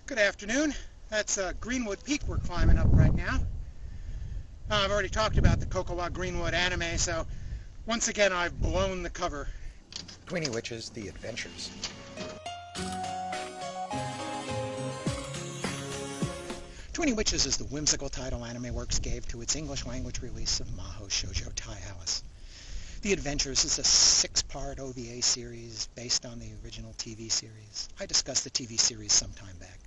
Good afternoon. That's Greenwood Peak we're climbing up right now. I've already talked about the Kokowa Greenwood anime, so once again I've blown the cover. Tweeny Witches, The Adventures. Tweeny Witches is the whimsical title Anime Works gave to its English language release of Mahou Shoujo Tai Alice. The Adventures is a 6-part OVA series based on the original TV series. I discussed the TV series some time back.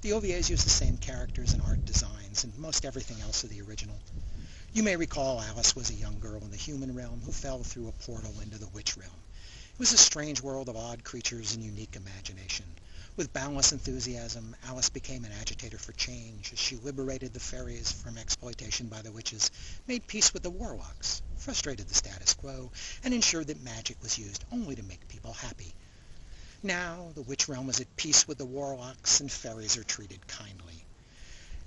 The OVAs use the same characters and art designs and most everything else of the original. You may recall Alice was a young girl in the human realm who fell through a portal into the witch realm. It was a strange world of odd creatures and unique imagination. With boundless enthusiasm, Alice became an agitator for change as she liberated the fairies from exploitation by the witches, made peace with the warlocks, frustrated the status quo, and ensured that magic was used only to make people happy. Now, the witch realm is at peace with the warlocks, and fairies are treated kindly.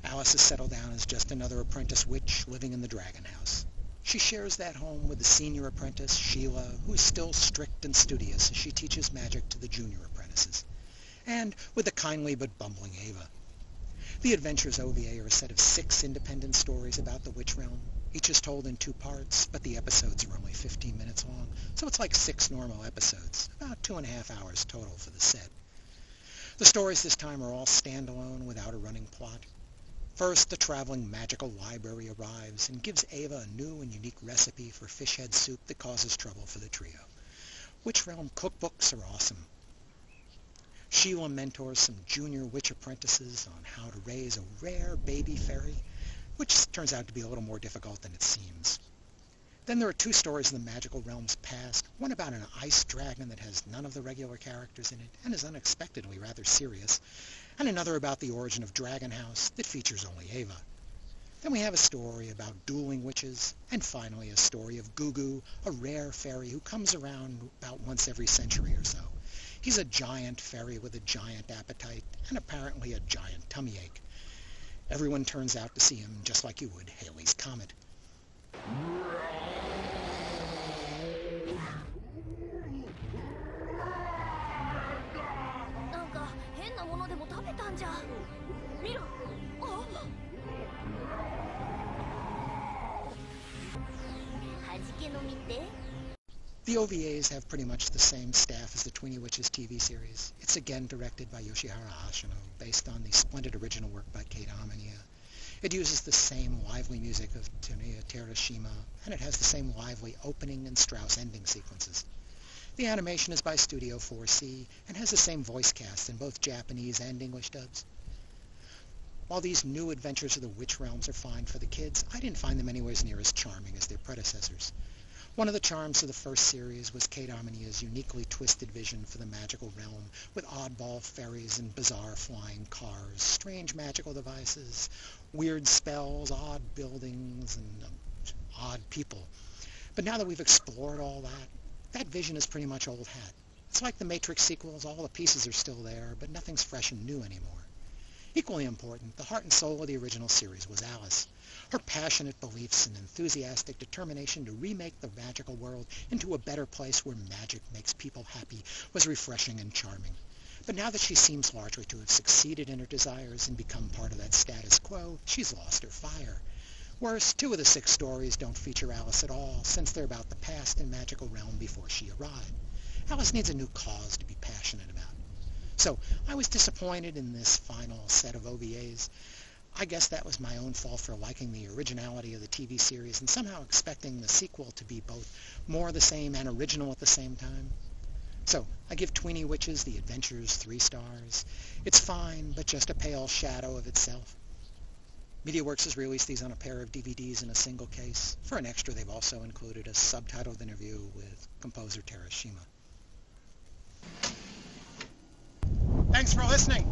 Alice has settled down as just another apprentice witch living in the dragon house. She shares that home with the senior apprentice, Sheila, who is still strict and studious as she teaches magic to the junior apprentices, and with the kindly but bumbling Ava. The Adventures OVA are a set of 6 independent stories about the witch realm. Each is told in 2 parts, but the episodes are only 15 minutes long, so it's like 6 normal episodes, about 2.5 hours total for the set. The stories this time are all standalone without a running plot. First, the traveling magical library arrives and gives Ava a new and unique recipe for fish head soup that causes trouble for the trio. Witch realm cookbooks are awesome. Sheila mentors some junior witch apprentices on how to raise a rare baby fairy, which turns out to be a little more difficult than it seems. Then there are 2 stories in the magical realm's past, one about an ice dragon that has none of the regular characters in it and is unexpectedly rather serious, and another about the origin of Dragon House that features only Ava. Then we have a story about dueling witches, and finally a story of Gugu, a rare fairy who comes around about once every century or so. He's a giant fairy with a giant appetite and apparently a giant tummy ache. Everyone turns out to see him just like you would Halley's Comet. The OVAs have pretty much the same staff as the Tweeny Witches TV series. It's again directed by Yoshihara Ashino, based on the splendid original work by Kate Amaniya. It uses the same lively music of Tsuneya Terashima, and it has the same lively opening and Strauss ending sequences. The animation is by Studio 4C, and has the same voice cast in both Japanese and English dubs. While these new adventures of the witch realms are fine for the kids, I didn't find them anywhere near as charming as their predecessors. One of the charms of the first series was Kate Amaniya's uniquely twisted vision for the magical realm, with oddball fairies and bizarre flying cars, strange magical devices, weird spells, odd buildings, and odd people. But now that we've explored all that vision is pretty much old hat. It's like the Matrix sequels, all the pieces are still there, but nothing's fresh and new anymore. Equally important, the heart and soul of the original series was Alice. Her passionate beliefs and enthusiastic determination to remake the magical world into a better place where magic makes people happy was refreshing and charming. But now that she seems largely to have succeeded in her desires and become part of that status quo, she's lost her fire. Worse, 2 of the 6 stories don't feature Alice at all, since they're about the past and magical realm before she arrived. Alice needs a new cause to be passionate about. So, I was disappointed in this final set of OVAs. I guess that was my own fault for liking the originality of the TV series and somehow expecting the sequel to be both more the same and original at the same time. So, I give Tweeny Witches The Adventures 3 stars. It's fine, but just a pale shadow of itself. MediaWorks has released these on a pair of DVDs in a single case. For an extra, they've also included a subtitled interview with composer Terashima. Thanks for listening.